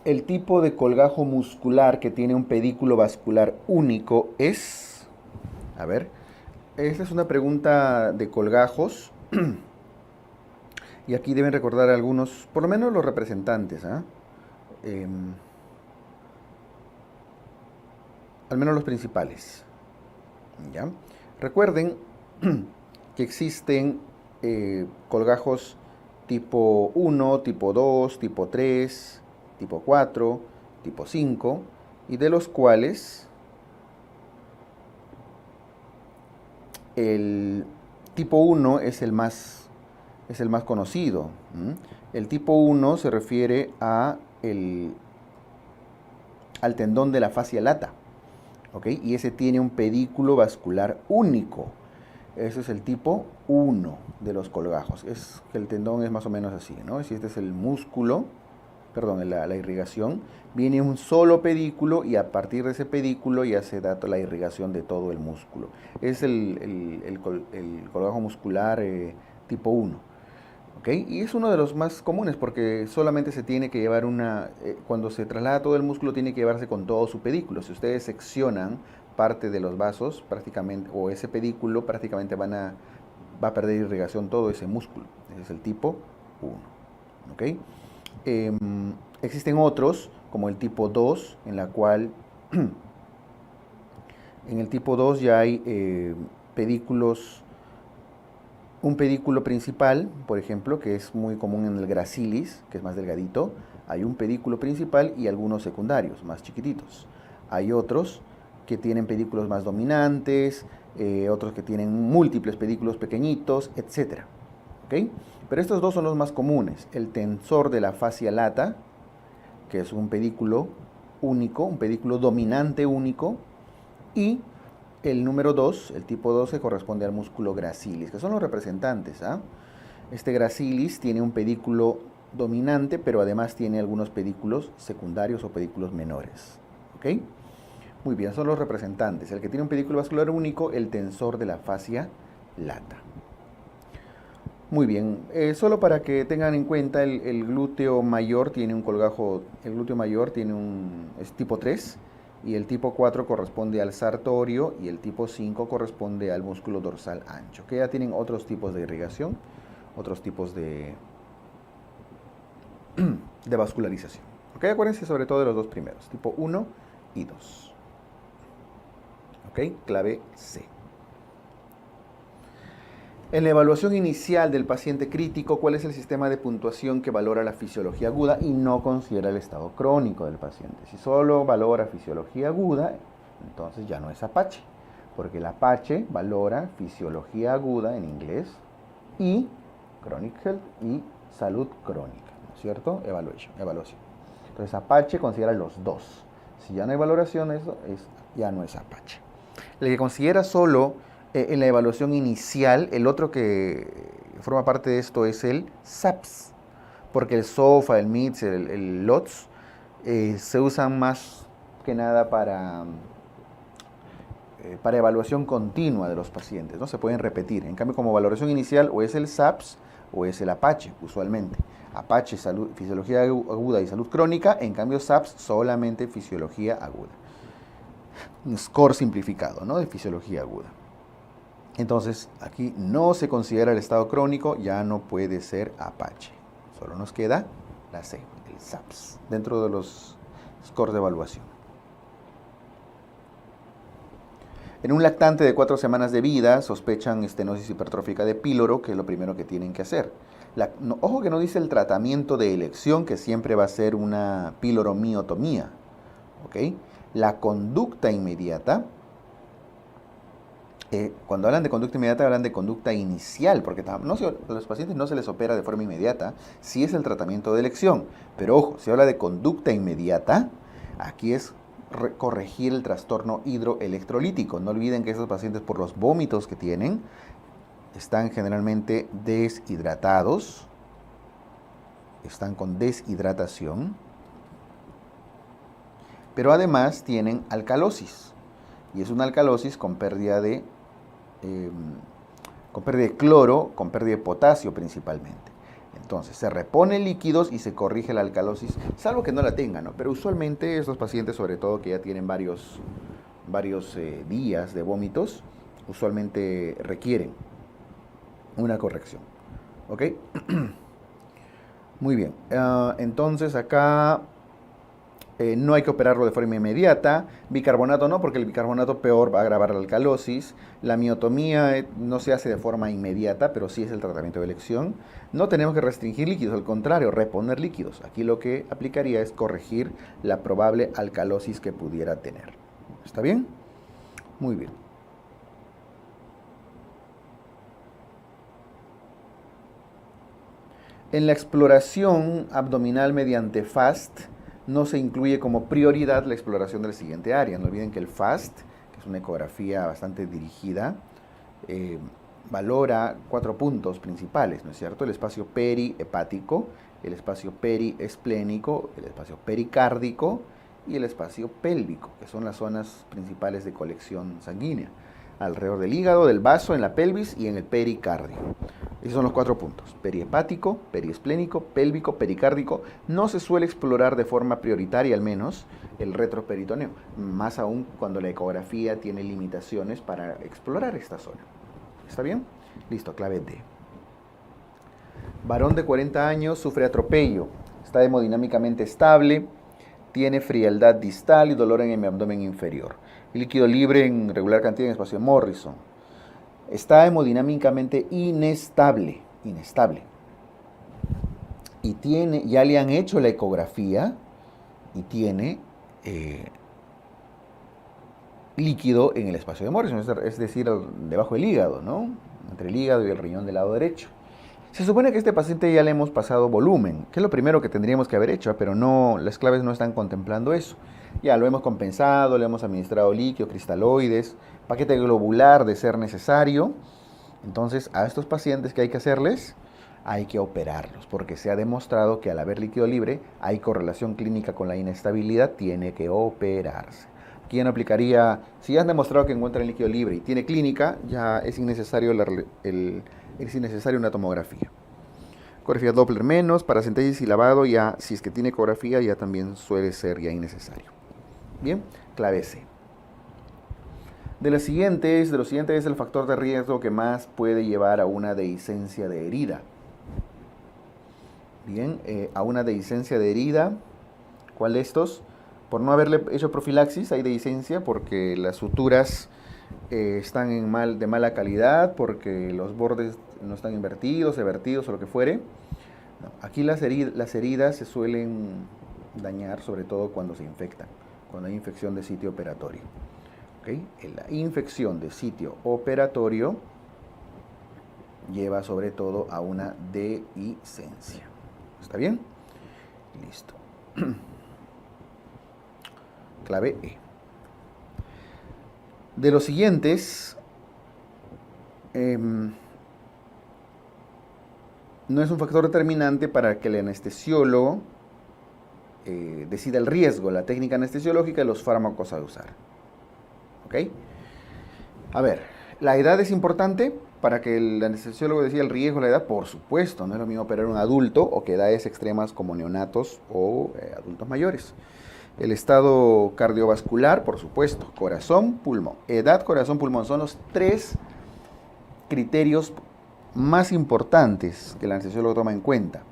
El tipo de colgajo muscular que tiene un pedículo vascular único es... A ver, esta es una pregunta de colgajos y aquí deben recordar algunos, por lo menos los representantes, ¿ah? Em, Al menos los principales, ¿ya? Recuerden que existen colgajos tipo 1, tipo 2, tipo 3, tipo 4, tipo 5, y de los cuales el tipo 1 es el más conocido. ¿M? El tipo 1 se refiere al tendón de la fascia lata, ¿ok? Y ese tiene un pedículo vascular único. Ese es el tipo 1 de los colgajos. Es que el tendón es más o menos así, ¿no? Si este es el músculo, perdón, la irrigación, viene un solo pedículo y a partir de ese pedículo ya se da la irrigación de todo el músculo. Es el colgajo muscular tipo 1. ¿Ok? Y es uno de los más comunes porque solamente se tiene que llevar cuando se traslada todo el músculo tiene que llevarse con todo su pedículo. Si ustedes seccionan parte de los vasos prácticamente, o ese pedículo prácticamente va a perder irrigación todo ese músculo. Ese es el tipo 1. ¿Ok? Existen otros, como el tipo 2, en la cual en el tipo 2 ya hay pedículos, un pedículo principal, por ejemplo, que es muy común en el gracilis, que es más delgadito. Hay un pedículo principal y algunos secundarios, más chiquititos. Hay otros que tienen pedículos más dominantes, otros que tienen múltiples pedículos pequeñitos, etc. ¿Ok? Pero estos dos son los más comunes. El tensor de la fascia lata, que es un pedículo único, un pedículo dominante único, y el número 2, el tipo 2, se corresponde al músculo gracilis, que son los representantes. ¿Ah? Este gracilis tiene un pedículo dominante, pero además tiene algunos pedículos secundarios o pedículos menores. ¿Ok? Muy bien, son los representantes. El que tiene un pedículo vascular único, el tensor de la fascia lata. Muy bien, solo para que tengan en cuenta, el glúteo mayor tiene un colgajo, el glúteo mayor es tipo 3 y el tipo 4 corresponde al sartorio y el tipo 5 corresponde al músculo dorsal ancho, que ya tienen otros tipos de irrigación, otros tipos de vascularización. ¿Ok? Acuérdense sobre todo de los dos primeros, tipo 1 y 2. ¿Ok? Clave C. En la evaluación inicial del paciente crítico, ¿cuál es el sistema de puntuación que valora la fisiología aguda y no considera el estado crónico del paciente? Si solo valora fisiología aguda, entonces ya no es Apache, porque el Apache valora fisiología aguda en inglés y Chronic Health y salud crónica, ¿no es cierto? Evaluación. Entonces Apache considera los dos. Si ya no hay valoración, ya no es Apache. El que considera solo en la evaluación inicial, el otro que forma parte de esto es el SAPS, porque el SOFA, el MITS, el LOTS se usan más que nada para evaluación continua de los pacientes, ¿no? Se pueden repetir. En cambio, como valoración inicial, o es el SAPS o es el Apache, usualmente. Apache, fisiología aguda y salud crónica, en cambio SAPS solamente fisiología aguda. Un score simplificado, ¿no? De fisiología aguda. Entonces, aquí no se considera el estado crónico, ya no puede ser Apache. Solo nos queda la C, el SAPS, dentro de los scores de evaluación. En un lactante de 4 semanas de vida sospechan estenosis hipertrófica de píloro, que es lo primero que tienen que hacer. Ojo que no dice el tratamiento de elección, que siempre va a ser una píloromiotomía. ¿Ok? La conducta inmediata. Cuando hablan de conducta inmediata, hablan de conducta inicial, porque a los pacientes no se les opera de forma inmediata, si es el tratamiento de elección. Pero ojo, si habla de conducta inmediata, aquí es corregir el trastorno hidroelectrolítico. No olviden que esos pacientes, por los vómitos que tienen, están generalmente deshidratados, están con deshidratación, pero además tienen alcalosis. Y es una alcalosis con pérdida de cloro, con pérdida de potasio principalmente. Entonces, se repone líquidos y se corrige la alcalosis, salvo que no la tengan, ¿no? Pero usualmente estos pacientes, sobre todo que ya tienen varios días de vómitos, usualmente requieren una corrección. ¿Ok? Muy bien. Entonces acá no hay que operarlo de forma inmediata. Bicarbonato no, porque el bicarbonato peor va a agravar la alcalosis. La miotomía no se hace de forma inmediata, pero sí es el tratamiento de elección. No tenemos que restringir líquidos, al contrario, reponer líquidos. Aquí lo que aplicaría es corregir la probable alcalosis que pudiera tener. ¿Está bien? Muy bien. En la exploración abdominal mediante FAST no se incluye como prioridad la exploración de la siguiente área. No olviden que el FAST, que es una ecografía bastante dirigida, valora 4 puntos principales, ¿no es cierto? El espacio perihepático, el espacio periesplénico, el espacio pericárdico y el espacio pélvico, que son las zonas principales de colección sanguínea, alrededor del hígado, del vaso, en la pelvis y en el pericardio. Esos son los 4 puntos: perihepático, periesplénico, pélvico, pericárdico. No se suele explorar de forma prioritaria, al menos, el retroperitoneo, más aún cuando la ecografía tiene limitaciones para explorar esta zona. ¿Está bien? Listo, clave D. Varón de 40 años sufre atropello, está hemodinámicamente estable, tiene frialdad distal y dolor en el abdomen inferior. Líquido libre en regular cantidad en espacio de Morrison. Está hemodinámicamente inestable. Y ya le han hecho la ecografía y tiene líquido en el espacio de Morrison, es decir, debajo del hígado, ¿no? Entre el hígado y el riñón del lado derecho. Se supone que a este paciente ya le hemos pasado volumen, que es lo primero que tendríamos que haber hecho, pero no, las claves no están contemplando eso. Ya lo hemos compensado, le hemos administrado líquido, cristaloides, paquete globular de ser necesario. Entonces, a estos pacientes, ¿qué hay que hacerles? Hay que operarlos, porque se ha demostrado que al haber líquido libre hay correlación clínica con la inestabilidad, tiene que operarse. ¿Quién aplicaría? Si ya han demostrado que encuentran líquido libre y tiene clínica, ya es innecesario una tomografía. Ecografía Doppler menos, paracentesis y lavado, ya si es que tiene ecografía, ya también suele ser ya innecesario. Bien, clave C. De los siguientes es el factor de riesgo que más puede llevar a una dehiscencia de herida. Bien, a una dehiscencia de herida, ¿cuál de estos? Por no haberle hecho profilaxis hay dehiscencia porque las suturas están de mala calidad, porque los bordes no están invertidos, evertidos o lo que fuere. No, aquí las heridas se suelen dañar, sobre todo cuando se infectan, cuando hay infección de sitio operatorio. ¿Okay? La infección de sitio operatorio lleva sobre todo a una dehiscencia. ¿Está bien? Listo. Clave E. De los siguientes, no es un factor determinante para que el anestesiólogo decida el riesgo, la técnica anestesiológica y los fármacos a usar. ¿Ok? A ver, ¿la edad es importante para que el anestesiólogo decida el riesgo de la edad? Por supuesto, no es lo mismo operar a un adulto o que edades extremas como neonatos o adultos mayores. El estado cardiovascular, por supuesto, corazón, pulmón. Edad, corazón, pulmón son los 3 criterios más importantes que el anestesiólogo toma en cuenta.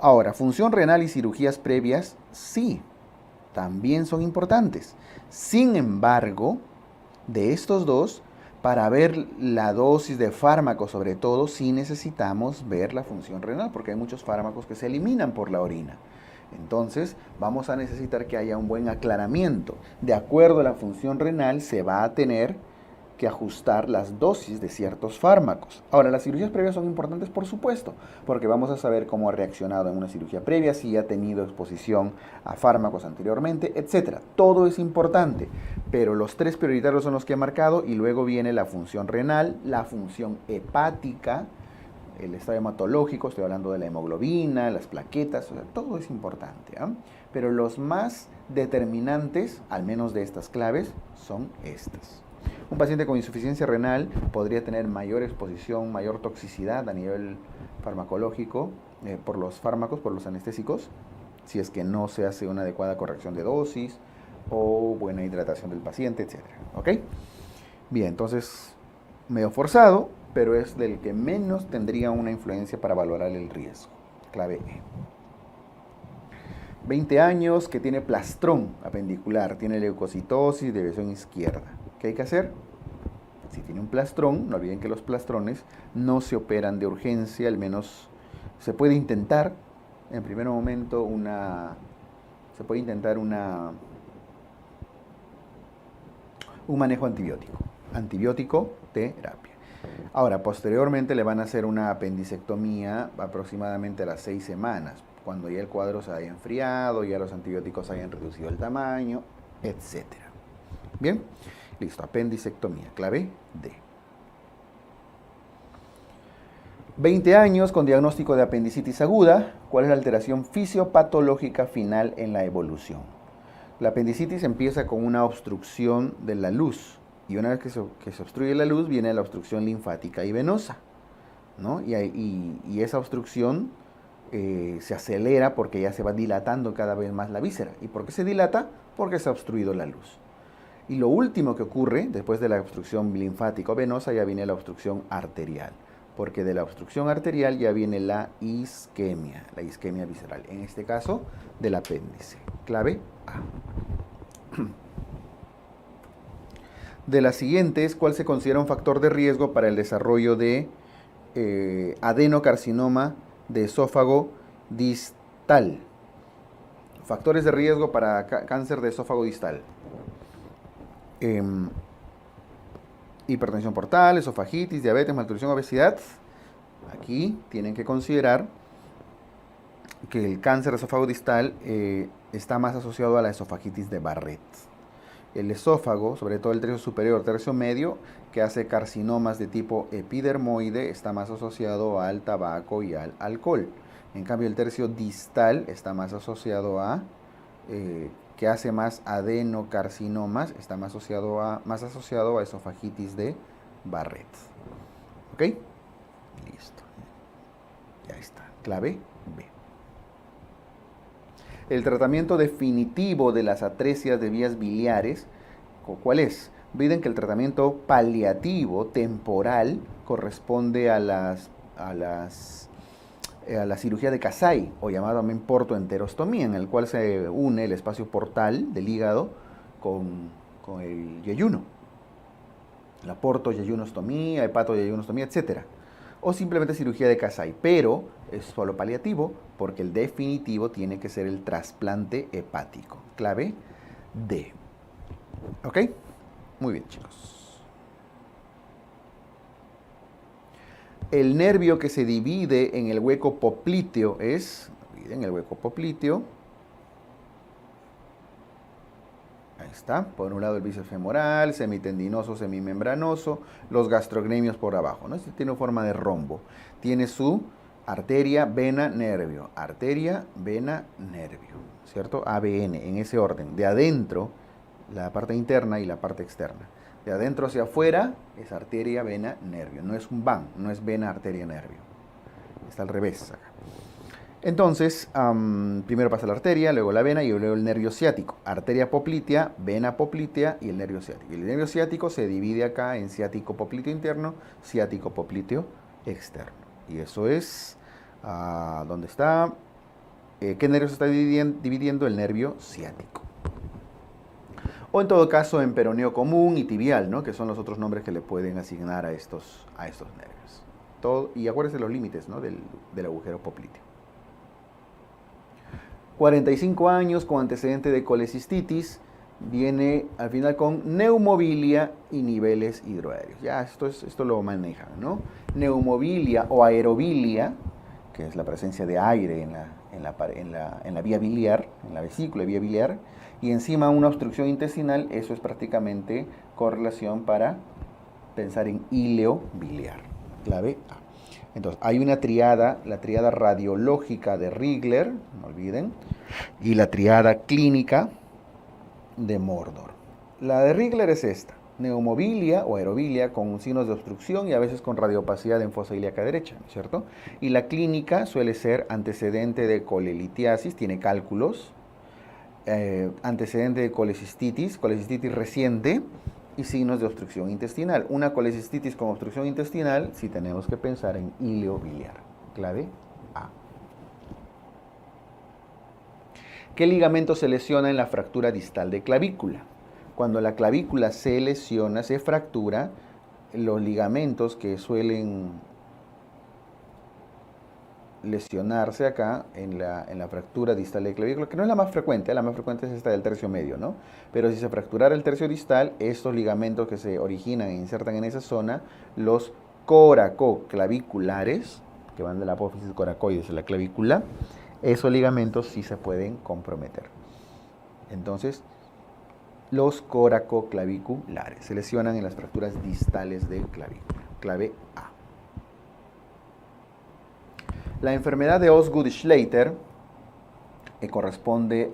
Ahora, función renal y cirugías previas, sí, también son importantes. Sin embargo, de estos dos, para ver la dosis de fármacos, sobre todo, sí necesitamos ver la función renal, porque hay muchos fármacos que se eliminan por la orina. Entonces, vamos a necesitar que haya un buen aclaramiento. De acuerdo a la función renal, se va a tener que ajustar las dosis de ciertos fármacos. Ahora, las cirugías previas son importantes, por supuesto, porque vamos a saber cómo ha reaccionado en una cirugía previa, si ha tenido exposición a fármacos anteriormente, etc. Todo es importante, pero los 3 prioritarios son los que he marcado y luego viene la función renal, la función hepática, el estado hematológico, estoy hablando de la hemoglobina, las plaquetas, o sea, todo es importante, ¿eh? Pero los más determinantes, al menos de estas claves, son estas. Un paciente con insuficiencia renal podría tener mayor exposición, mayor toxicidad a nivel farmacológico por los fármacos, por los anestésicos, si es que no se hace una adecuada corrección de dosis o buena hidratación del paciente, etc. ¿Ok? Bien, entonces, medio forzado, pero es del que menos tendría una influencia para valorar el riesgo. Clave E. 20 años, que tiene plastrón apendicular, tiene leucocitosis de visión izquierda. ¿Qué hay que hacer? Si tiene un plastrón, no olviden que los plastrones no se operan de urgencia, al menos se puede intentar en primer momento un manejo antibiótico terapia. Ahora, posteriormente le van a hacer una apendicectomía aproximadamente a las 6 semanas, cuando ya el cuadro se haya enfriado, ya los antibióticos hayan reducido el tamaño, etc. Bien, listo, apendicectomía, clave D. 20 años con diagnóstico de apendicitis aguda. ¿Cuál es la alteración fisiopatológica final en la evolución? La apendicitis empieza con una obstrucción de la luz, y una vez que se obstruye la luz viene la obstrucción linfática y venosa, ¿no? Y esa obstrucción se acelera porque ya se va dilatando cada vez más la víscera. ¿Y por qué se dilata? Porque se ha obstruido la luz. Y lo último que ocurre después de la obstrucción linfática o venosa ya viene la obstrucción arterial, porque de la obstrucción arterial ya viene la isquemia visceral, en este caso del apéndice. Clave A. De las siguientes, ¿cuál se considera un factor de riesgo para el desarrollo de adenocarcinoma de esófago distal? Factores de riesgo para cáncer de esófago distal. Hipertensión portal, esofagitis, diabetes, malnutrición, obesidad. Aquí tienen que considerar que el cáncer de esófago distal está más asociado a la esofagitis de Barrett. El esófago, sobre todo el tercio superior, tercio medio, que hace carcinomas de tipo epidermoide, está más asociado al tabaco y al alcohol. En cambio, el tercio distal está más asociado a, que hace más adenocarcinomas, está más asociado a esofagitis de Barrett. ¿Ok? Listo. Ya está. Clave B. El tratamiento definitivo de las atresias de vías biliares, ¿cuál es? Olviden que el tratamiento paliativo temporal corresponde a la cirugía de Kasai, o llamado también portoenterostomía, en el cual se une el espacio portal del hígado con el yeyuno. La portoyeyunostomía, hepatoyeyunostomía, etc. O simplemente cirugía de Kasai, pero es solo paliativo porque el definitivo tiene que ser el trasplante hepático. Clave D. ¿Ok? Muy bien, chicos. El nervio que se divide en el hueco popliteo es, en el hueco popliteo, ahí está, por un lado el bíceps femoral, semitendinoso, semimembranoso, los gastrocnemios por abajo, ¿no? Este tiene forma de rombo. Tiene su arteria, vena, nervio, arteria, vena, nervio, ¿cierto? ABN, en ese orden. De adentro, la parte interna y la parte externa. De adentro hacia afuera es arteria, vena, nervio. No es un van, no es vena, arteria, nervio. Está al revés acá. Entonces, primero pasa la arteria, luego la vena y luego el nervio ciático. Arteria poplitea, vena poplitea y el nervio ciático. Y el nervio ciático se divide acá en ciático popliteo interno, ciático popliteo externo. Y eso es, ¿dónde está? ¿Qué nervio se está dividiendo? El nervio ciático. O en todo caso en peroneo común y tibial, ¿no? Que son los otros nombres que le pueden asignar a estos nervios. Y acuérdense los límites, ¿no? del agujero popliteo. 45 años con antecedente de colecistitis, viene al final con neumobilia y niveles hidroaéreos. Ya esto lo manejan, ¿no? Neumobilia o aerobilia, que es la presencia de aire en la vía biliar, en la vesícula vía biliar, y encima una obstrucción intestinal. Eso es prácticamente correlación para pensar en íleo biliar. Clave A. Entonces, hay una triada, la triada radiológica de Rigler, no olviden, y la triada clínica de Mordor. La de Rigler es esta. neumobilia o aerobilia con signos de obstrucción y a veces con radiopacidad en fosa ilíaca derecha, ¿cierto? Y la clínica suele ser antecedente de colelitiasis, tiene cálculos, antecedente de colecistitis reciente y signos de obstrucción intestinal. Una colecistitis con obstrucción intestinal, sí tenemos que pensar en ilio biliar. Clave A. ¿Qué ligamento se lesiona en la fractura distal de clavícula? Cuando la clavícula se lesiona, se fractura, los ligamentos que suelen lesionarse acá en la fractura distal de clavícula, que no es la más frecuente es esta del tercio medio, ¿no? Pero si se fracturara el tercio distal, estos ligamentos que se originan e insertan en esa zona, los coracoclaviculares, que van de la apófisis coracoides a la clavícula, esos ligamentos sí se pueden comprometer. Entonces, los coracoclaviculares se lesionan en las fracturas distales de clavícula. Clave A. La enfermedad de Osgood-Schlatter corresponde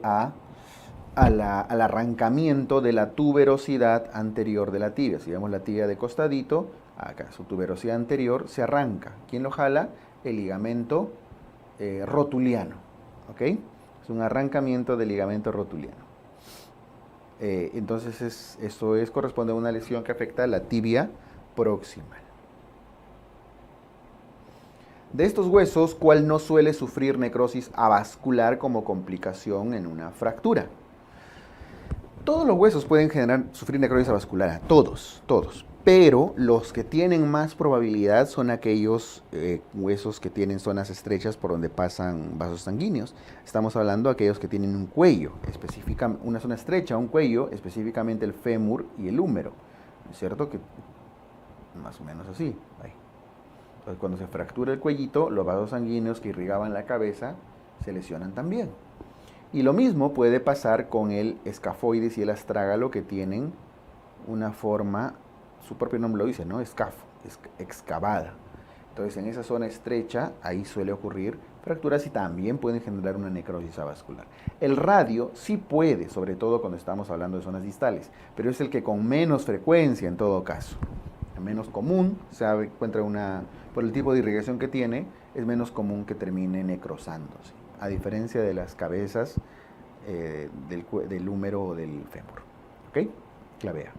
al arrancamiento de la tuberosidad anterior de la tibia. Si vemos la tibia de costadito, acá su tuberosidad anterior se arranca. ¿Quién lo jala? El ligamento rotuliano. ¿Ok? Es un arrancamiento del ligamento rotuliano. Entonces eso corresponde a una lesión que afecta a la tibia proximal. De estos huesos, ¿cuál no suele sufrir necrosis avascular como complicación en una fractura? Todos los huesos pueden sufrir necrosis avascular, todos. Pero los que tienen más probabilidad son aquellos huesos que tienen zonas estrechas por donde pasan vasos sanguíneos. Estamos hablando de aquellos que tienen un cuello, una zona estrecha, un cuello, específicamente el fémur y el húmero. ¿Es cierto? Que más o menos así. Ahí. Entonces, cuando se fractura el cuellito, los vasos sanguíneos que irrigaban la cabeza se lesionan también. Y lo mismo puede pasar con el escafoides y el astrágalo, que tienen una forma, su propio nombre lo dice, ¿no? Escafo, excavada. Entonces, en esa zona estrecha, ahí suele ocurrir fracturas y también pueden generar una necrosis avascular. El radio sí puede, sobre todo cuando estamos hablando de zonas distales, pero es el que con menos frecuencia en todo caso. Menos común, se encuentra por el tipo de irrigación que tiene, es menos común que termine necrosándose, a diferencia de las cabezas del húmero o del fémur. ¿Ok? Clave A.